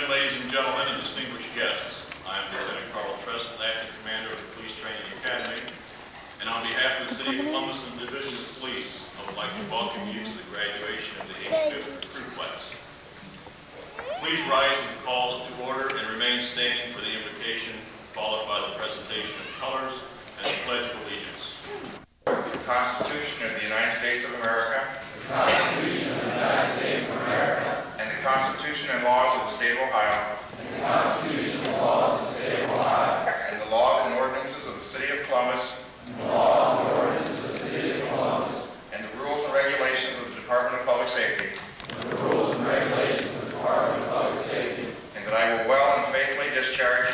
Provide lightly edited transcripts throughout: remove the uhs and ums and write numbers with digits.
afternoon, ladies and gentlemen, and distinguished guests. I am Lieutenant Colonel Trestle, Acting Commander of the Police Training Academy, and on behalf of the City of Columbus and Division of Police, I would like to welcome you to the graduation of the 85th recruit class. Please rise and call to order and remain standing for the invocation, followed by the presentation of colors and the Pledge of Allegiance. The Constitution of the United States of America. The Constitution of the United States of America. And the Constitution and laws of the State of Ohio. And the Constitution and laws of the State of Ohio. And the laws and ordinances of the City of Columbus. And the laws and ordinances of the City of Columbus. And the rules and regulations of the Department of Public Safety. And the rules and regulations of the Department of Public Safety. And that I will well and faithfully discharge.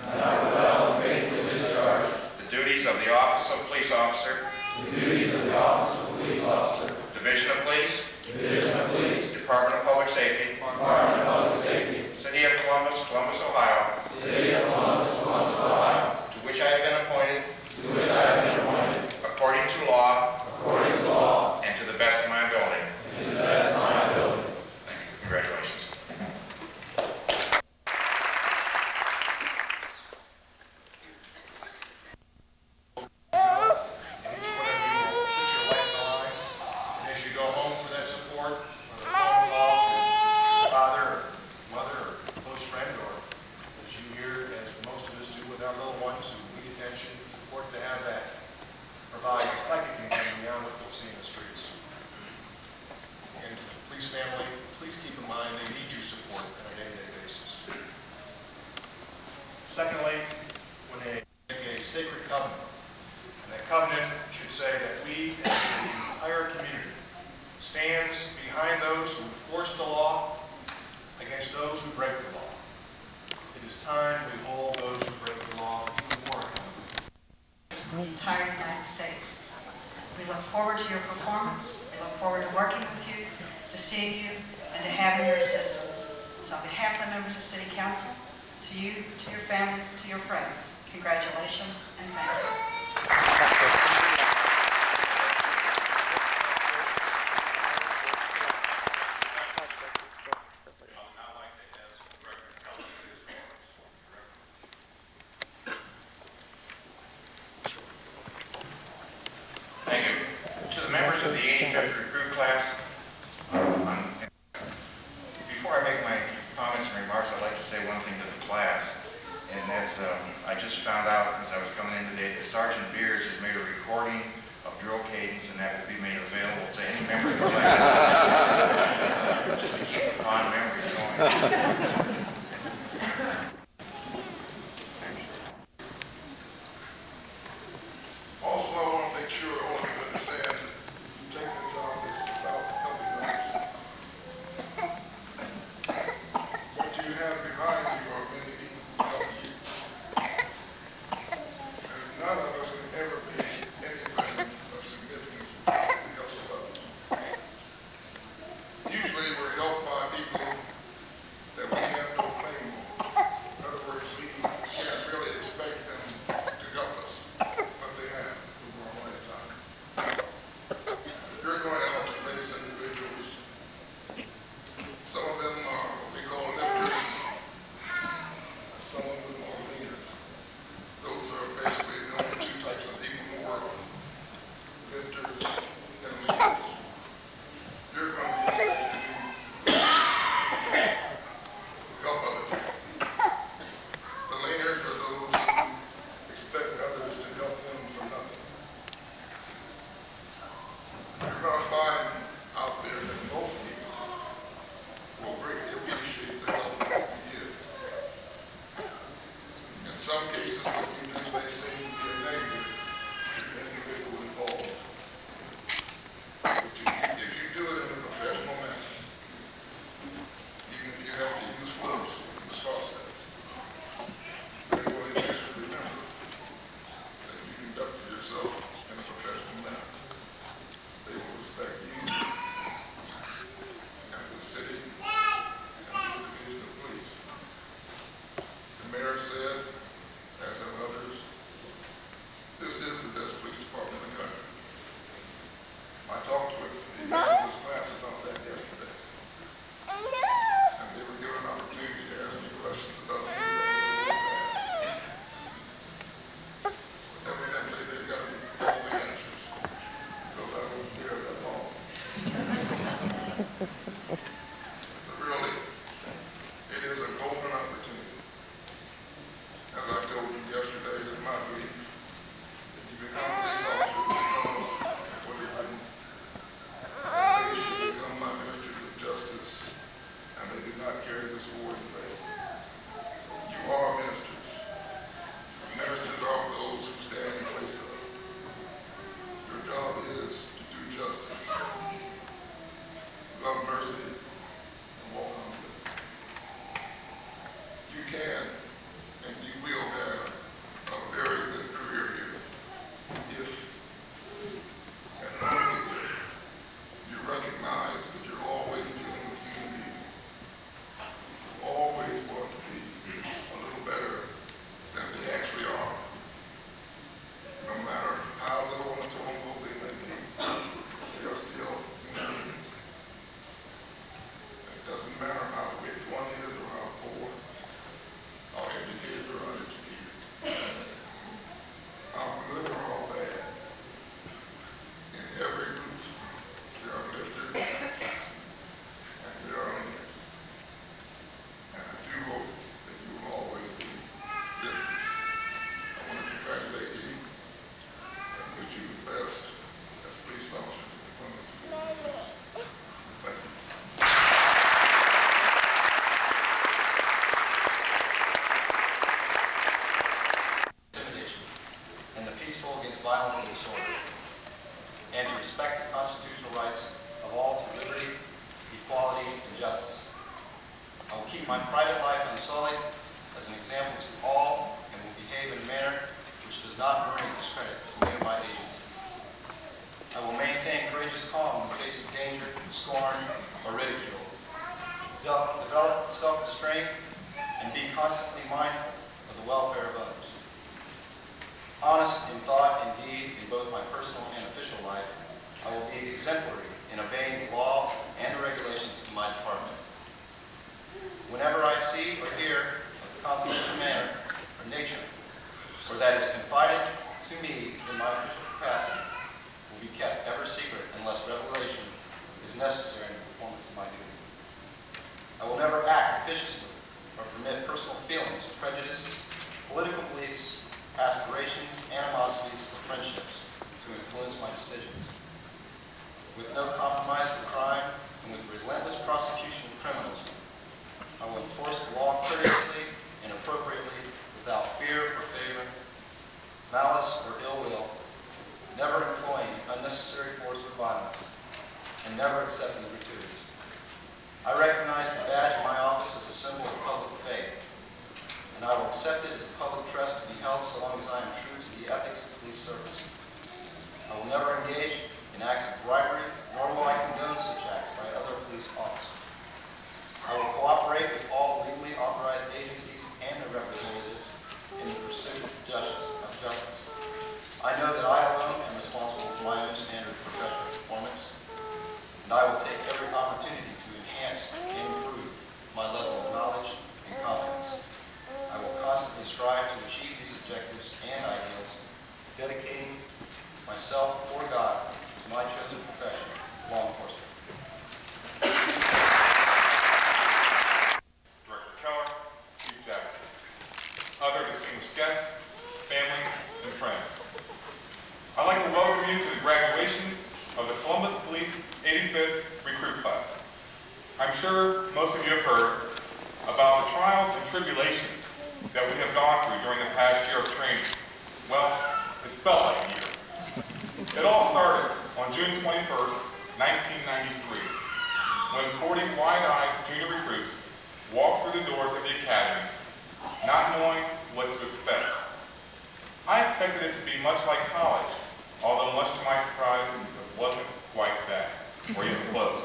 And that I will well and faithfully discharge. The duties of the Office of Police Officer. The duties of the Office of Police Officer. Division of Police. Division of Police. Department of Public Safety. Department of Public Safety. City of Columbus, Columbus, Ohio. City of Columbus, Columbus, Ohio. To which I have been appointed. To which I have been appointed. According to law. According to law. And to the best of my ability. And to the best of my ability. Thank you. Congratulations. Family, please keep in mind they need your support on a day-to-day basis. Secondly, when they make a sacred covenant, and that covenant should say that we, as the entire community, stands behind those who enforce the law against those who break the law. It is time we hold those who break the law even more accountable. The entire United States. We look forward to your performance. We look forward to working with you, to seeing you, and to having your assistance. So on behalf of the members of City Council, to you, to your families, to your friends, congratulations and thank you. Thank you. To the members of the 85th recruit class, before I make my comments and remarks, I'd like to say one thing to the class, and that's I just found out as I was coming in today that Sergeant Beers has made a recording of drill cadence, and that will be made available to any member of the class, just to keep the fond memories going. Also, I want to make sure all of you understand that taking the job is about helping others. What you have behind you are many people who help you. And none of us can ever be anything of significance without the help of others. Usually we're helped by people that we my private life unsullied as an example to all and will behave in a manner which does not bring discredit to me or my agency. I will maintain courageous calm in the face of danger, scorn, or ridicule. Develop self-restraint and be constantly mindful of the welfare of others. Honest in thought and deed in both my personal and official life, I will be exemplary in obeying the law and the regulations of my department. Whenever I see or hear of confidential manner or nature, or that is confided to me in my official capacity, will be kept ever secret unless revelation is necessary in the performance of my duty. I will never act officiously or permit personal feelings, prejudices, political beliefs, aspirations, animosities, or friendships to influence my decisions. With no compromise for crime and with relentless prosecution of criminals, I will enforce the law courteously and appropriately without fear or favor, malice or ill will, never employing unnecessary force or violence, and never accepting gratuities. I recognize the badge of my office as a symbol of public faith, and I will accept it as a public trust to be held so long as I am true to the ethics of police service. I will never engage in acts of bribery, nor will I condone such acts by other police officers. I will cooperate with all legally authorized agencies and their representatives in the pursuit of justice. I know that I alone am responsible for my own standard of professional performance, and I will take every opportunity to enhance and improve my level of knowledge and competence. I will constantly strive to achieve these objectives and ideals, dedicating myself before God to my chosen profession, law enforcement. Director Keller, Chief Jackson, other distinguished guests, family, and friends. I'd like to welcome you to the graduation of the Columbus Police 85th Recruit Class. I'm sure most of you have heard about the trials and tribulations that we have gone through during the past year of training. Well, it's felt like a year. It all started on June 21st, 1993, when 40 wide-eyed junior recruits walked through the doors of the academy, not knowing what to expect. I expected it to be much like college, although much to my surprise, it wasn't quite that, or even close.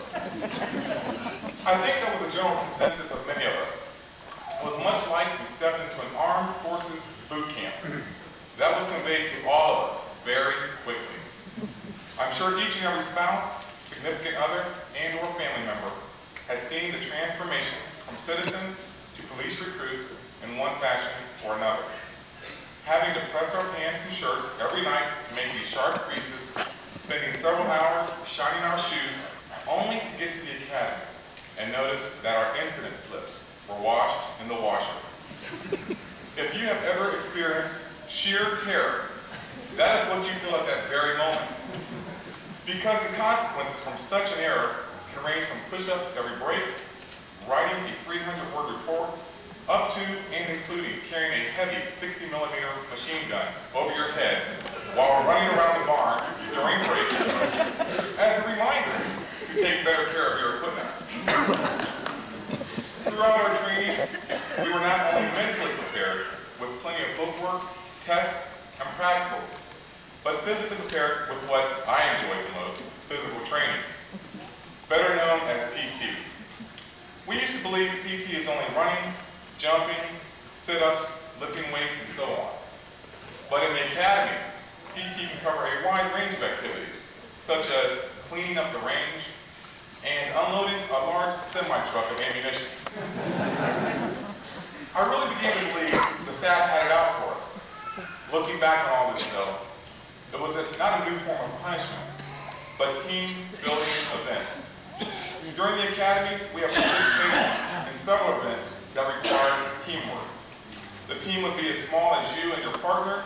I think that was a general consensus of many of us. It was much like we stepped into an armed forces boot camp. That was conveyed to all of us very quickly. I'm sure each and every spouse, significant other, and or family member has seen the transformation from citizen to police recruit in one fashion or another. Having to press our pants and shirts every night to make these sharp creases, spending several hours shining our shoes, only to get to the academy and notice that our incident slips were washed in the washer. If you have ever experienced sheer terror, that is what you feel at that very moment. Because the consequences from such an error can range from push-ups every break, writing a 300-word report, up to and including carrying a heavy 60mm machine gun over your head while running around the barn during breaks as a reminder to take better care of your equipment. Throughout our training, we were not only mentally prepared with plenty of bookwork, tests, and practicals, but physically prepared with what I enjoyed the most, physical training, better known as PT. We used to believe PT is only running, jumping, sit-ups, lifting weights, and so on. But in the academy, PT can cover a wide range of activities, such as cleaning up the range and unloading a large semi-truck of ammunition. I really began to believe the staff had it out for us. Looking back on all this, though, it was not a new form of punishment, but team-building events. During the academy, we have participated in several events that required teamwork. The team would be as small as you and your partner,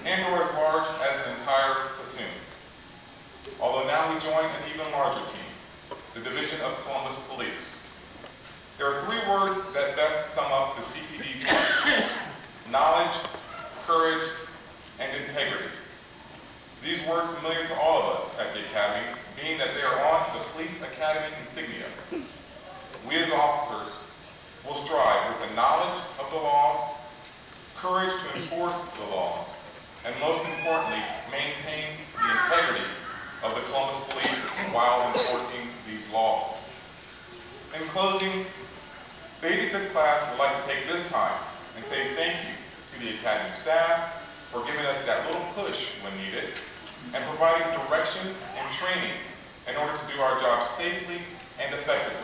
and or as large as an entire platoon. Although now we join an even larger team, the Division of Columbus Police. There are three words that best sum up the CPD part: knowledge, courage, and integrity. These words familiar to all of us at the Academy, being that they are on the Police Academy insignia. We as officers will strive with the knowledge of the laws, courage to enforce the laws, and most importantly, maintain the integrity of the Columbus Police while enforcing these laws. In closing, the 85th class would like to take this time and say thank you to the Academy staff for giving us that little push when needed and providing direction and training in order to do our job safely and effectively.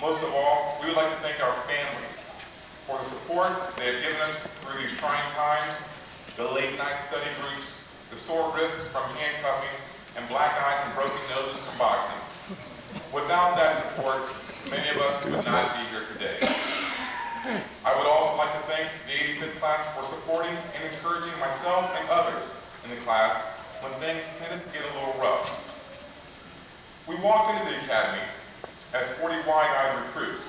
Most of all, we would like to thank our families for the support they have given us through these trying times, the late night study groups, the sore wrists from handcuffing, and black eyes and broken noses from boxing. Without that support, many of us would not be here today. I would also like to thank the 85th class for supporting and encouraging myself and others in the class when things tended to get a little rough. We walked into the academy as 40 wide-eyed recruits.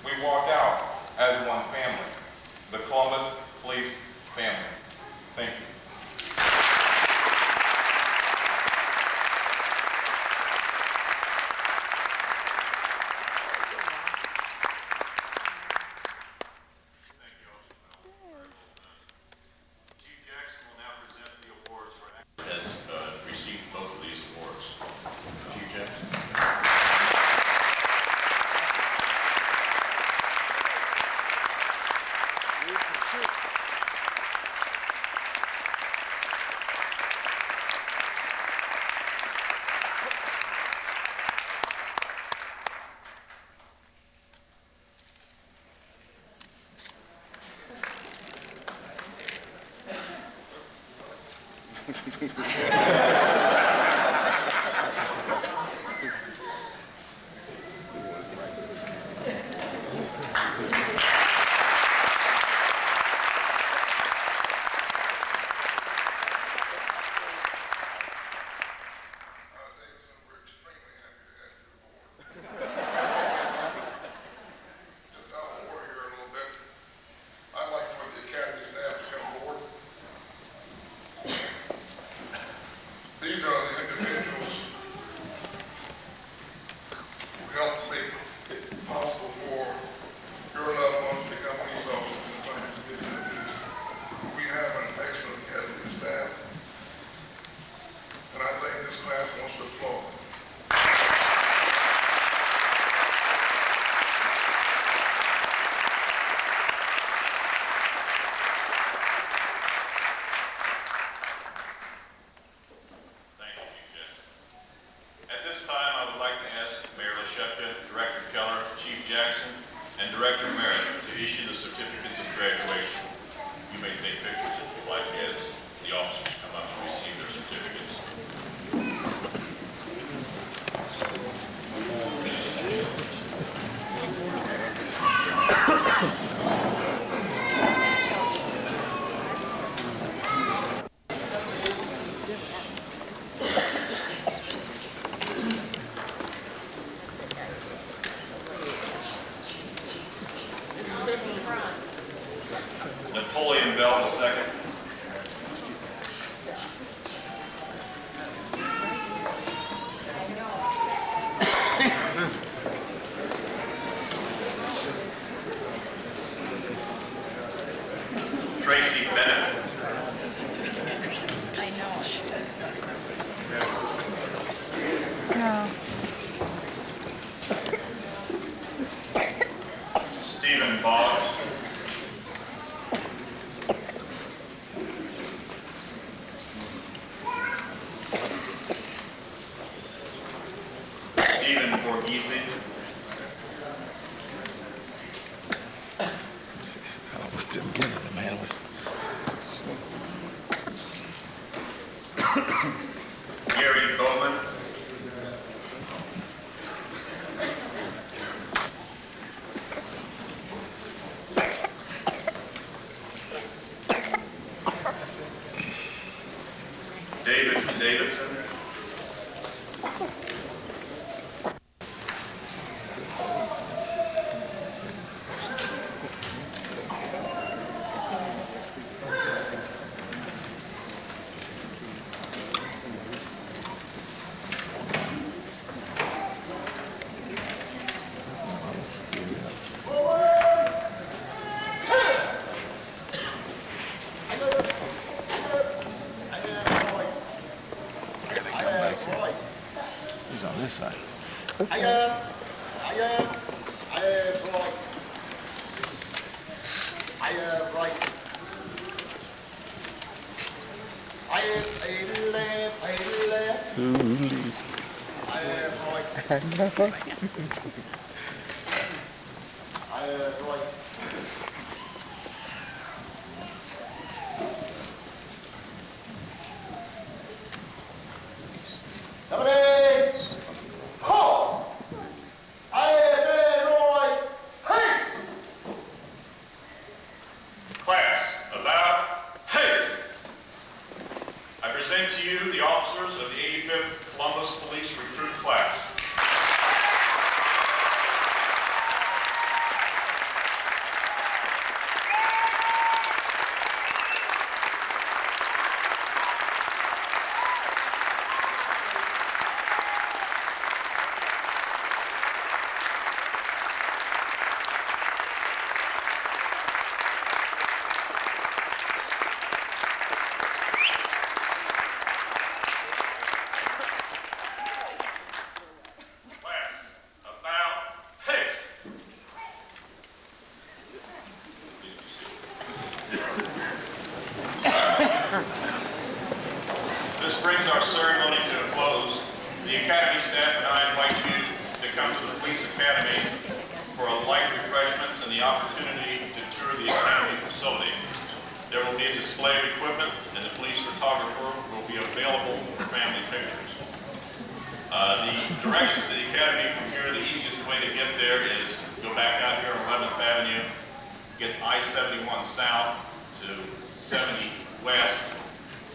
We walked out as one family, the Columbus Police family. Thank you. Chief Jackson will now present the awards for has received both of these awards. Chief Jackson. Davidson, we're extremely happy to have you aboard. Just out of order here a little bit, I'd like for the academy staff to come forward. These are the individuals who helped make it possible for your loved ones to become police officers in the times of duties. We have an excellent academy staff, and I think this class wants to applaud them. Thank you, Chief Jackson. At this time, I would like to ask Mayor LaShepka, Director Keller, Chief Jackson, and Director Merritt to issue the certificates of graduation. You may take pictures if you'd like as the officers come up to receive their certificates. Napoleon Bell II. Tracy Bennett. I know. Stephen Boggs. Stephen Borghese. I was still getting it, man. It was Gary Bowman. David Davidson. this side. I have Class, about hey! I present to you the officers of the 85th Columbus Police Recruit Class. Class, about hey! Please be seated. This brings our ceremony to a close. The Academy staff and I invite you to come to the Police Academy for a light refreshments and the opportunity to tour the Academy facility. There will be a display of equipment, and the police photographer will be available for family pictures. The directions to the Academy from here, the easiest way to get there is go back out here on 11th Avenue, get I-71 south to 70 west,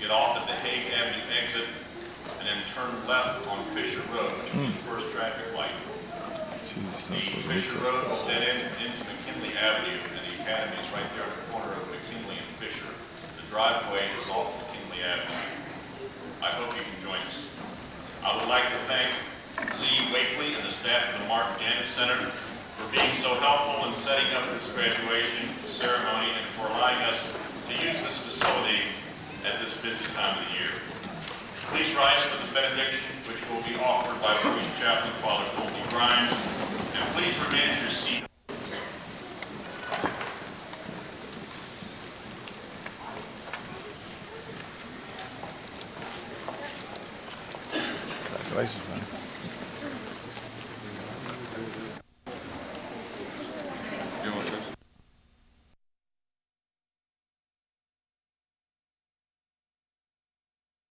get off at the Hague Avenue exit, and then turn left on Fisher Road, which will be the first traffic light. The Fisher Road will then end into McKinley Avenue, and the Academy is right there at the corner of McKinley and Fisher. The driveway is off McKinley Avenue. I hope you can join us. I would like to thank Lee Wakely and the staff of the Martin Dennis Center for being so helpful in setting up this graduation ceremony and for allowing us to use this facility at this busy time of the year. Please rise for the benediction, which will be offered by Police Chaplain Father Colby Grimes, and please remain in your seat. Congratulations, man.